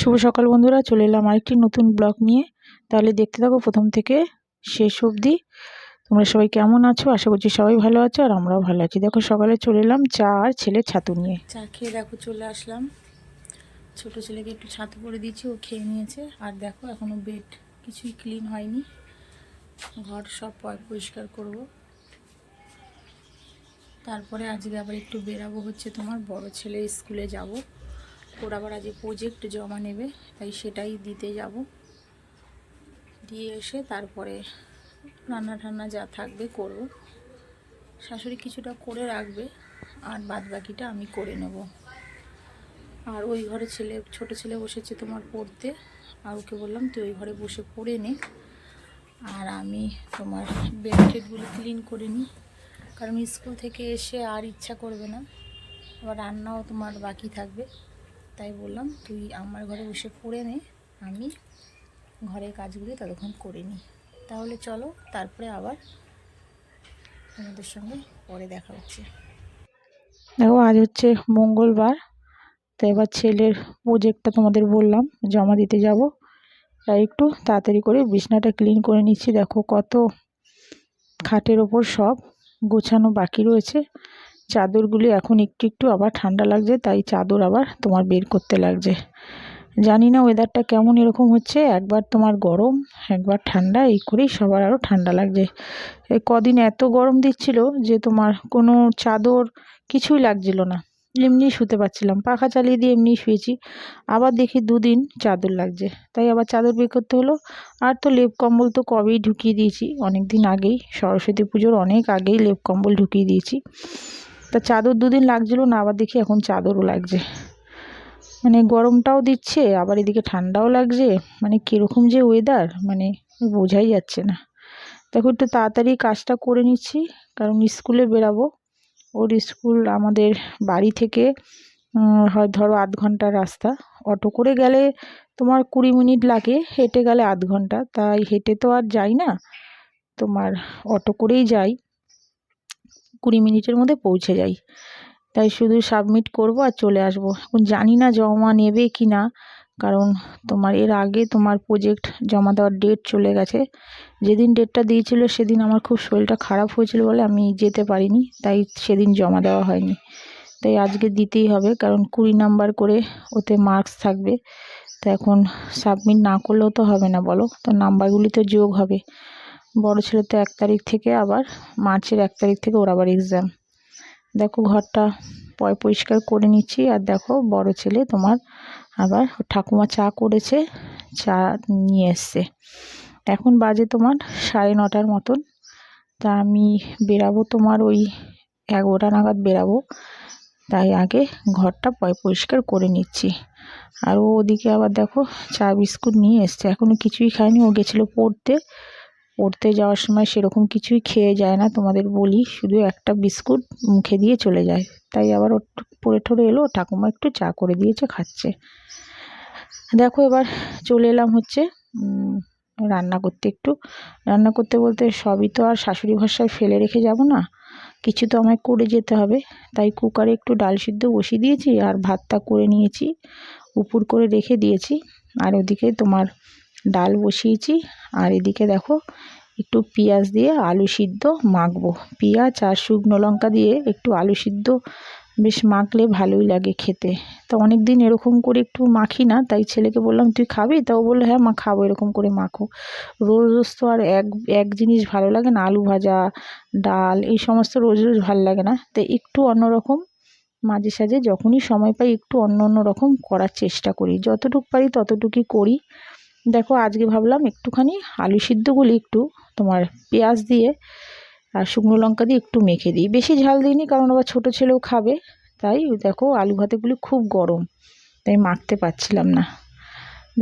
শুভ সকাল বন্ধুরা, চলে এলাম আরেকটি নতুন ব্লগ নিয়ে। তাহলে দেখতে থাকো প্রথম থেকে শেষ অবধি। তোমরা সবাই কেমন আছো? আশা করছি সবাই ভালো আছো, আর আমরাও ভালো আছি। দেখো সকালে চলে এলাম চা আর ছেলের ছাতু নিয়ে। চা খেয়ে দেখো চলে আসলাম। ছোট ছেলেকে একটু ছাতু করে দিয়েছি, ও খেয়ে নিয়েছে। আর দেখো এখনও বেড কিছুই ক্লিন হয়নি, ঘর সব পরিষ্কার করব। তারপরে আজকে আবার একটু বেরাবো, হচ্ছে তোমার বড় ছেলে স্কুলে যাব। ওর আবার আজকে প্রজেক্ট জমা নেবে, তাই সেটাই দিতে যাব। দিয়ে এসে তারপরে রান্না ঠান্না যা থাকবে করব। শাশুড়ি কিছুটা করে রাখবে, আর বাদ বাকিটা আমি করে নেব। আর ওই ঘরে ছোট ছেলে বসেছে তোমার পড়তে, আর ওকে বললাম তুই ওই ঘরে বসে পড়ে নে, আর আমি তোমার বেড টেডগুলো ক্লিন করে নিই। কারণ স্কুল থেকে এসে আর ইচ্ছা করবে না, আবার রান্নাও তোমার বাকি থাকবে। তাই বললাম তুই আমার ঘরে বসে পড়ে নে, আমি ঘরের কাজগুলি ততক্ষণ করে নিই। তাহলে চলো, তারপরে আবার তোমাদের সঙ্গে পরে দেখা হচ্ছে। দেখো আজ হচ্ছে মঙ্গলবার, তাই এবার ছেলের প্রজেক্টটা তোমাদের বললাম জমা দিতে যাব, তাই একটু তাড়াতাড়ি করে বিছনাটা ক্লিন করে নিচ্ছি। দেখো কত খাটের ওপর সব গোছানো বাকি রয়েছে। চাদরগুলি এখন একটু একটু আবার ঠান্ডা লাগছে, তাই চাদর আবার তোমার বের করতে লাগছে। জানি না ওয়েদারটা কেমন এরকম হচ্ছে, একবার তোমার গরম একবার ঠান্ডা, এই করেই সবার আরও ঠান্ডা লাগছে। এই কদিন এত গরম দিচ্ছিল যে তোমার কোনো চাদর কিছুই লাগছিল না, এমনি শুতে পারছিলাম, পাখা চালিয়ে দিয়ে এমনি শুয়েছি। আবার দেখি দুদিন চাদর লাগছে, তাই আবার চাদর বের করতে হলো। আর তো লেপ কম্বল তো কবেই ঢুকিয়ে দিয়েছি, অনেক দিন আগেই, সরস্বতী পুজোর অনেক আগেই লেপ কম্বল ঢুকিয়ে দিয়েছি। তা চাদর দুদিন লাগছিল না, আবার দেখি এখন চাদরও লাগছে। মানে গরমটাও দিচ্ছে, আবার এদিকে ঠান্ডাও লাগছে, মানে কীরকম যে ওয়েদার, মানে বোঝাই যাচ্ছে না। দেখো একটু তাড়াতাড়ি কাজটা করে নিচ্ছি, কারণ স্কুলে বেরাবো। ওর স্কুল আমাদের বাড়ি থেকে হয় ধরো আধ ঘন্টার রাস্তা। অটো করে গেলে তোমার 20 মিনিট লাগে, হেঁটে গেলে আধ ঘন্টা। তাই হেঁটে তো আর যাই না, তোমার অটো করেই যাই, 20 মিনিটের মধ্যে পৌঁছে যাই। তাই শুধু সাবমিট করব আর চলে আসব। এখন জানি না জমা নেবে কি না, কারণ তোমার এর আগে তোমার প্রজেক্ট জমা দেওয়ার ডেট চলে গেছে। যেদিন ডেটটা দিয়েছিল সেদিন আমার খুব শরীরটা খারাপ হয়েছিল বলে আমি যেতে পারিনি, তাই সেদিন জমা দেওয়া হয়নি। তাই আজকে দিতেই হবে, কারণ 20 নাম্বার করে ওতে মার্কস থাকবে। তো এখন সাবমিট না করলেও তো হবে না, বলো তো, নাম্বারগুলি তো যোগ হবে। বড় ছেলে তো 1 তারিখ থেকে, আবার মার্চের 1 তারিখ থেকে ওর আবার এক্সাম। দেখো ঘরটা পরিষ্কার করে নিচ্ছি। আর দেখো বড় ছেলে তোমার আবার ঠাকুমা চা করেছে, চা নিয়ে এসছে। এখন বাজে তোমার 9:30 মতন। তা আমি বেরাবো তোমার ওই 11টা নাগাদ বেরাবো, তাই আগে ঘরটা পরিষ্কার করে নিচ্ছি। আর ও ওদিকে আবার দেখো চা বিস্কুট নিয়ে এসছে, এখনও কিছুই খায়নি। ও গেছিলো পড়তে যাওয়ার সময় সেরকম কিছুই খেয়ে যায় না, তোমাদের বলি, শুধু একটা বিস্কুট মুখে দিয়ে চলে যায়। তাই আবার ও পড়ে ঠরে এলো, ঠাকুমা একটু চা করে দিয়েছে, খাচ্ছে। দেখো এবার চলে এলাম হচ্ছে রান্না করতে। একটু রান্না করতে বলতে সবই তো আর শাশুড়ি ভরসায় ফেলে রেখে যাব না, কিছু তো আমায় করে যেতে হবে। তাই কুকারে একটু ডাল সিদ্ধ বসিয়ে দিয়েছি, আর ভাতটা করে নিয়েছি, উপুর করে রেখে দিয়েছি। আর ওদিকে তোমার ডাল বসিয়েছি। আর এদিকে দেখো একটু পেঁয়াজ দিয়ে আলু সিদ্ধ মাখবো। পেঁয়াজ আর শুকনো লঙ্কা দিয়ে একটু আলু সিদ্ধ বেশ মাখলে ভালোই লাগে খেতে। তো অনেক দিন এরকম করে একটু মাখি না, তাই ছেলেকে বললাম তুই খাবি? তা ও বললো হ্যাঁ মা খাবো, এরকম করে মাখো। রোজ রোজ তো আর এক জিনিস ভালো লাগে না, আলু ভাজা ডাল এই সমস্ত রোজ রোজ ভালো লাগে না। তো একটু অন্যরকম মাঝে সাঝে যখনই সময় পাই একটু অন্য রকম করার চেষ্টা করি, যতটুকু পারি ততটুকুই করি। দেখো আজকে ভাবলাম একটুখানি আলু সিদ্ধগুলি একটু তোমার পেঁয়াজ দিয়ে আর শুকনো লঙ্কা দিয়ে একটু মেখে দিই, বেশি ঝাল দিইনি, কারণ আবার ছোটো ছেলেও খাবে। তাই দেখো আলু ভাতেগুলি খুব গরম, তাই মাখতে পারছিলাম না।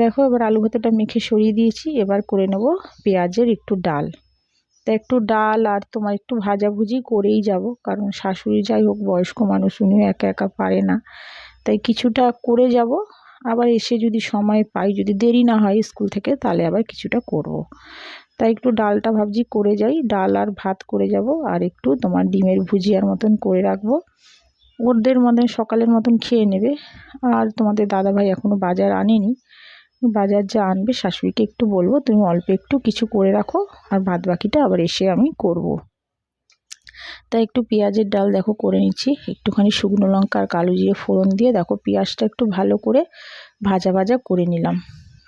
দেখো এবার আলু ভাতেটা মেখে সরিয়ে দিয়েছি, এবার করে নেব পেঁয়াজের একটু ডাল। তা একটু ডাল আর তোমার একটু ভাজাভুজি করেই যাব, কারণ শাশুড়ি যাই হোক বয়স্ক মানুষ, উনিও একা একা পারে না, তাই কিছুটা করে যাব। আবার এসে যদি সময় পাই, যদি দেরি না হয় স্কুল থেকে, তাহলে আবার কিছুটা করব। তাই একটু ডালটা ভাবছি করে যাই, ডাল আর ভাত করে যাব, আর একটু তোমার ডিমের ভুজিয়ার মতন করে রাখবো। ওদের মতন সকালের মতন খেয়ে নেবে। আর তোমাদের দাদাভাই এখনও বাজার আনেনি, বাজার যা আনবে শাশুড়িকে একটু বলবো তুমি অল্প একটু কিছু করে রাখো, আর বাদ বাকিটা আবার এসে আমি করব। তাই একটু পেঁয়াজের ডাল দেখো করে নিচ্ছি, একটুখানি শুকনো লঙ্কা আর কালো জিরে ফোড়ন দিয়ে দেখো পেঁয়াজটা একটু ভালো করে ভাজা ভাজা করে নিলাম।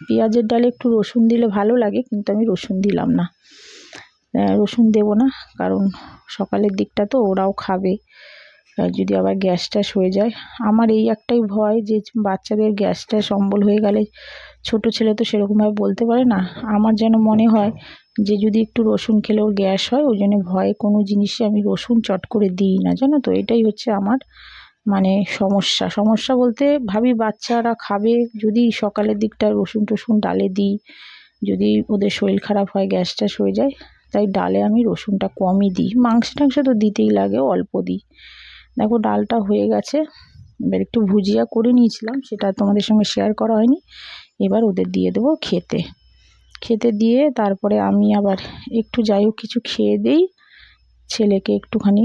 পেঁয়াজের ডালে একটু রসুন দিলে ভালো লাগে, কিন্তু আমি রসুন দিলাম না, রসুন দেব না, কারণ সকালের দিকটা তো ওরাও খাবে, যদি আবার গ্যাস ট্যাস হয়ে যায়। আমার এই একটাই ভয় যে বাচ্চাদের গ্যাস ট্যাস অম্বল হয়ে গেলে, ছোট ছেলে তো সেরকমভাবে বলতে পারে না, আমার যেন মনে হয় যে যদি একটু রসুন খেলে ওর গ্যাস হয়, ওই জন্য ভয়ে কোনো জিনিসে আমি রসুন চট করে দিই না, জানো তো। এটাই হচ্ছে আমার মানে সমস্যা বলতে ভাবি বাচ্চারা খাবে, যদি সকালের দিকটা রসুন টসুন ডালে দিই, যদি ওদের শরীর খারাপ হয় গ্যাস ট্যাস হয়ে যায়, তাই ডালে আমি রসুনটা কমই দিই। মাংস টাংস তো দিতেই লাগে, অল্প দিই। দেখো ডালটা হয়ে গেছে, এবার একটু ভুজিয়া করে নিয়েছিলাম, সেটা তোমাদের সঙ্গে শেয়ার করা হয়নি। এবার ওদের দিয়ে দেবো খেতে দিয়ে তারপরে আমি আবার একটু যাই হোক কিছু খেয়ে দেই, ছেলেকে একটুখানি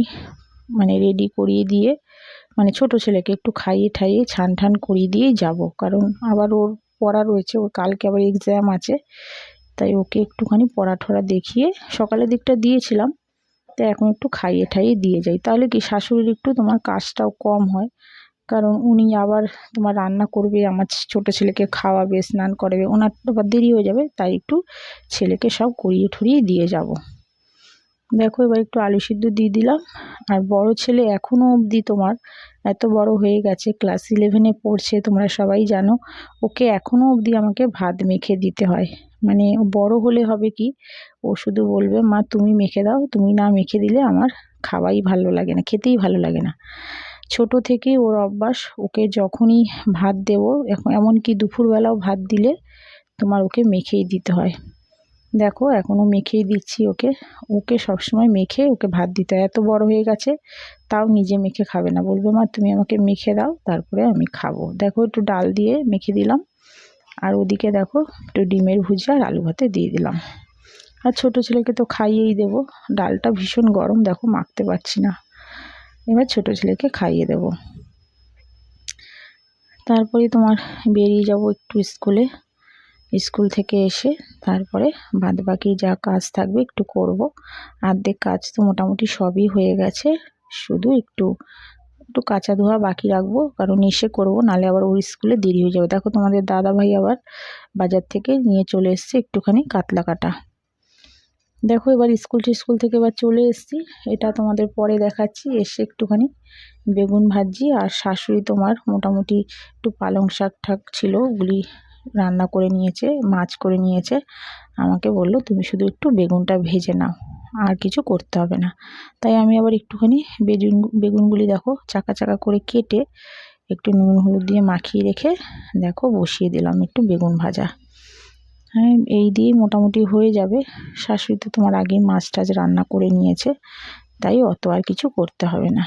মানে রেডি করিয়ে দিয়ে, মানে ছোট ছেলেকে একটু খাইয়ে ঠাইয়ে ছান ঠান করিয়ে দিয়েই যাব, কারণ আবার ওর পড়া রয়েছে, ওর কালকে আবার এক্সাম আছে। তাই ওকে একটুখানি পড়া ঠড়া দেখিয়ে সকালের দিকটা দিয়েছিলাম, তাই এখন একটু খাইয়ে ঠাইয়ে দিয়ে যাই, তাহলে কি শাশুড়ির একটু তোমার কাজটাও কম হয়, কারণ উনি আবার তোমার রান্না করবে, আমার ছোট ছেলেকে খাওয়াবে, স্নান করাবে, ওনার আবার দেরি হয়ে যাবে, তাই একটু ছেলেকে সব করিয়ে ঠরিয়ে দিয়ে যাব। দেখো এবার একটু আলু সিদ্ধ দিয়ে দিলাম। আর বড় ছেলে এখনও অবধি তোমার এত বড় হয়ে গেছে, ক্লাস 11-এ পড়ছে, তোমরা সবাই জানো, ওকে এখনও অবধি আমাকে ভাত মেখে দিতে হয়। মানে বড় হলে হবে কি, ও শুধু বলবে মা তুমি মেখে দাও, তুমি না মেখে দিলে আমার খাওয়াই ভালো লাগে না, খেতেই ভালো লাগে না। ছোট থেকেই ওর অভ্যাস, ওকে যখনই ভাত দেবো, এমনকি দুপুরবেলাও ভাত দিলে তোমার ওকে মেখেই দিতে হয়। দেখো এখনও মেখেই দিচ্ছি ওকে, ওকে সবসময় মেখে ওকে ভাত দিতে হয়। এত বড় হয়ে গেছে তাও নিজে মেখে খাবে না, বলবে মা তুমি আমাকে মেখে দাও তারপরে আমি খাবো। দেখো একটু ডাল দিয়ে মেখে দিলাম, আর ওদিকে দেখো একটু ডিমের ভুজিয়া আর আলু ভাতে দিয়ে দিলাম। আর ছোট ছেলেকে তো খাইয়েই দেবো, ডালটা ভীষণ গরম দেখো মাখতে পারছি না, এবার ছোট ছেলেকে খাইয়ে দেবো। তারপরে তোমার বেরিয়ে যাব একটু স্কুল থেকে এসে তারপরে বাদবাকি যা কাজ থাকবে একটু করব। অর্ধেক কাজ তো মোটামুটি সবই হয়ে গেছে, শুধু একটু কাঁচা ধোয়া বাকি রাখবো, কারণ এসে করব, নাহলে আবার ওর স্কুলে দেরি হয়ে যাবে। দেখো তোমাদের দাদাভাই আবার বাজার থেকে নিয়ে চলে এসছে একটুখানি কাতলা কাটা। দেখো এবার স্কুল থেকে এবার চলে এসেছি, এটা তোমাদের পরে দেখাচ্ছি। এসে একটুখানি বেগুন ভাজি, আর শাশুড়ি তোমার মোটামুটি একটু পালং শাক ঠাক ছিল, ওগুলি রান্না করে নিয়েছে, মাছ করে নিয়েছে, আমাকে বললো তুমি শুধু একটু বেগুনটা ভেজে নাও, আর কিছু করতে হবে না। তাই আমি আবার একটুখানি বেগুনগুলি দেখো চাকা চাকা করে কেটে একটু নুন হলুদ দিয়ে মাখিয়ে রেখে দেখো বসিয়ে দিলাম একটু বেগুন ভাজা। হ্যাঁ এই দিয়েই মোটামুটি হয়ে যাবে। শাশুড়ি তো তোমার আগেই মাছ টাছ রান্না করে নিয়েছে, তাই অত আর কিছু করতে হবে না।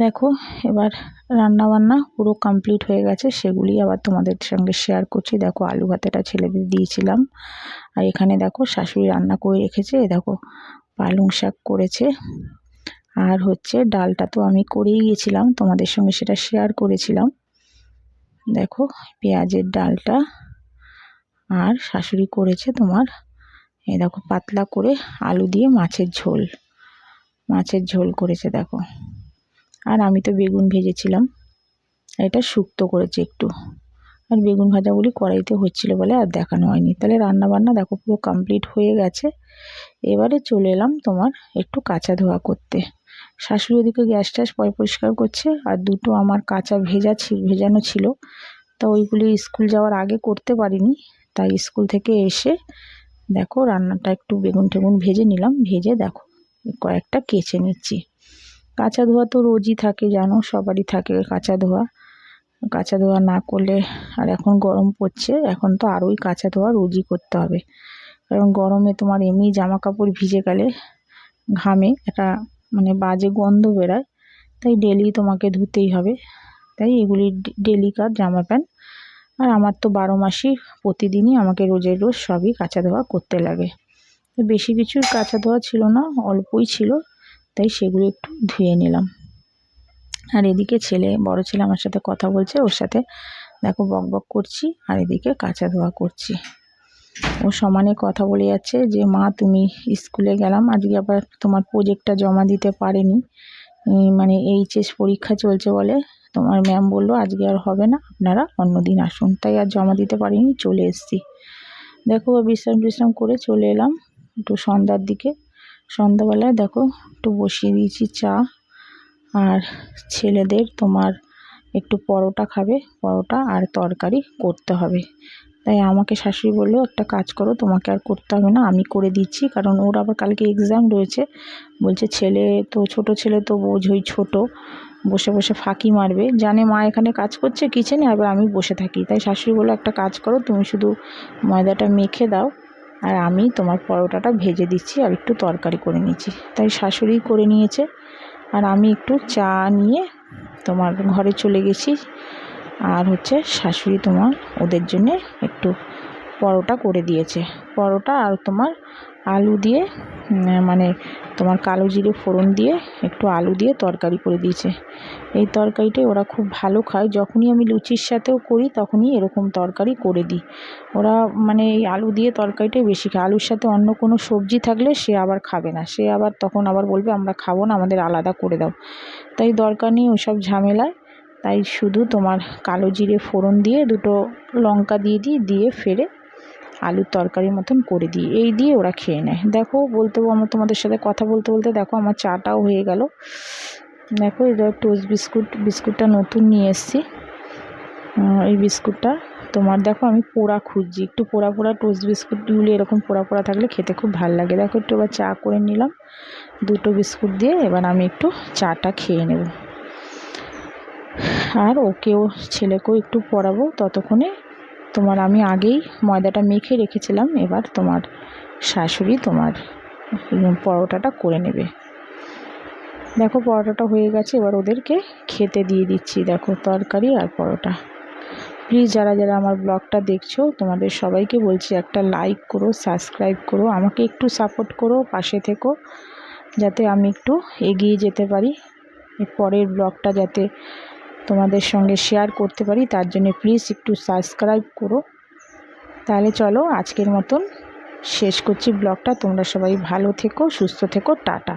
দেখো এবার রান্না বান্না পুরো কমপ্লিট হয়ে গেছে, সেগুলি আবার তোমাদের সঙ্গে শেয়ার করছি। দেখো আলু ভাতেটা ছেলেদের দিয়েছিলাম, আর এখানে দেখো শাশুড়ি রান্না করে রেখেছে, দেখো পালং শাক করেছে, আর হচ্ছে ডালটা তো আমি করেই গেছিলাম, তোমাদের সঙ্গে সেটা শেয়ার করেছিলাম। দেখো পেঁয়াজের ডালটা, আর শাশুড়ি করেছে তোমার এই দেখো পাতলা করে আলু দিয়ে মাছের ঝোল করেছে দেখো। আর আমি তো বেগুন ভেজেছিলাম, এটা শুক্তো করেছে একটু, আর বেগুন ভাজাগুলি কড়াইতে হচ্ছিলো বলে আর দেখানো হয়নি। তাহলে রান্না বান্না দেখো পুরো কমপ্লিট হয়ে গেছে। এবারে চলে এলাম তোমার একটু কাঁচা ধোয়া করতে। শাশুড়ি ওদিকে গ্যাস ট্যাস পরিষ্কার করছে, আর দুটো আমার কাঁচা ভেজানো ছিল, তা ওইগুলি স্কুল যাওয়ার আগে করতে পারিনি, তাই স্কুল থেকে এসে দেখো রান্নাটা একটু বেগুন টেগুন ভেজে নিলাম, ভেজে দেখো কয়েকটা কেচে নিচ্ছি। কাঁচা ধোয়া তো রোজই থাকে, জানো সবারই থাকে কাঁচা ধোয়া না করলে, আর এখন গরম পড়ছে, এখন তো আরোই কাঁচা ধোয়া রোজই করতে হবে, কারণ গরমে তোমার এমনি জামা কাপড় ভিজে গেলে ঘামে একটা মানে বাজে গন্ধ বেরোয়, তাই ডেলি তোমাকে ধুতেই হবে। তাই এগুলি ডেলিকার জামা প্যান্ট, আর আমার তো 12 মাসই প্রতিদিনই আমাকে রোজের রোজ সবই কাঁচা ধোয়া করতে লাগে। বেশি কিছু কাঁচা ধোয়া ছিল না, অল্পই ছিল, তাই সেগুলো একটু ধুয়ে নিলাম। আর এদিকে বড় ছেলে আমার সাথে কথা বলছে, ওর সাথে দেখো বকবক করছি, আর এদিকে কাচা ধোয়া করছি। ও সমানে কথা বলে যাচ্ছে যে মা তুমি স্কুলে গেলাম, আজকে আবার তোমার প্রজেক্টটা জমা দিতে পারেনি, মানে এইচএস পরীক্ষা চলছে বলে তোমার ম্যাম বললো আজকে আর হবে না, আপনারা অন্য দিন আসুন, তাই আর জমা দিতে পারিনি, চলে এসেছি। দেখো বিশ্রাম করে চলে এলাম একটু সন্ধ্যার দিকে। সন্ধ্যাবেলায় দেখো একটু বসিয়ে দিয়েছি চা, আর ছেলেদের তোমার একটু পরোটা খাবে, পরোটা আর তরকারি করতে হবে। তাই আমাকে শাশুড়ি বললো একটা কাজ করো, তোমাকে আর করতে হবে না, আমি করে দিচ্ছি, কারণ ওর আবার কালকে এক্সাম রয়েছে। বলছে ছেলে তো, ছোট ছেলে তো বোঝই, ছোট, বসে বসে ফাঁকি মারবে, জানে মা এখানে কাজ করছে কিচেনে, আবার আমি বসে থাকি। তাই শাশুড়ি বললো একটা কাজ করো, তুমি শুধু ময়দাটা মেখে দাও, আর আমি তোমার পরোটাটা ভেজে দিচ্ছি আর একটু তরকারি করে নিচ্ছি। তাই শাশুড়ি করে নিয়েছে, আর আমি একটু চা নিয়ে তোমার ঘরে চলে গেছি। আর হচ্ছে শাশুড়ি তোমার ওদের জন্যে একটু পরোটা করে দিয়েছে, পরোটা আর তোমার আলু দিয়ে, মানে তোমার কালো জিরে ফোড়ন দিয়ে একটু আলু দিয়ে তরকারি করে দিয়েছে। এই তরকারিটাই ওরা খুব ভালো খায়, যখনই আমি লুচির সাথেও করি তখনই এরকম তরকারি করে দিই। ওরা মানে এই আলু দিয়ে তরকারিটাই বেশি খায়, আলুর সাথে অন্য কোনো সবজি থাকলে সে আবার খাবে না, সে আবার তখন আবার বলবে আমরা খাবো না, আমাদের আলাদা করে দাও। তাই দরকার নেই ওসব ঝামেলায়, তাই শুধু তোমার কালো জিরে ফোড়ন দিয়ে দুটো লঙ্কা দিয়ে দিই, দিয়ে ফেরে আলুর তরকারির মতন করে দিই, এই দিয়ে ওরা খেয়ে নেয়। দেখো আমার তোমাদের সাথে কথা বলতে বলতে দেখো আমার চাটাও হয়ে গেল। দেখো এটা টোস্ট বিস্কুটটা নতুন নিয়ে এসেছি। এই বিস্কুটটা তোমার দেখো আমি পোড়া খুঁজছি, একটু পোড়া টোস্ট বিস্কুটগুলো এরকম পোড়া থাকলে খেতে খুব ভালো লাগে। দেখো একটু এবার চা করে নিলাম দুটো বিস্কুট দিয়ে, এবার আমি একটু চাটা খেয়ে নেব, আর ছেলেকেও একটু পড়াবো। ততক্ষণে তোমার আমি আগেই ময়দাটা মেখে রেখেছিলাম, এবার তোমার শাশুড়ি তোমার পরোটাটা করে নেবে। দেখো পরোটাটা হয়ে গেছে, এবার ওদেরকে খেতে দিয়ে দিচ্ছি। দেখো তরকারি আর পরোটা। প্লিজ যারা যারা আমার ব্লগটা দেখছো তোমাদের সবাইকে বলছি একটা লাইক করো, সাবস্ক্রাইব করো, আমাকে একটু সাপোর্ট করো, পাশে থেকো, যাতে আমি একটু এগিয়ে যেতে পারি, এর পরের ব্লগটা যাতে তোমাদের সঙ্গে শেয়ার করতে পারি, তার জন্য প্লিজ একটু সাবস্ক্রাইব করো। তাহলে চলো আজকের মতন শেষ করছি ব্লগটা। তোমরা সবাই ভালো থেকো, সুস্থ থেকো, টাটা।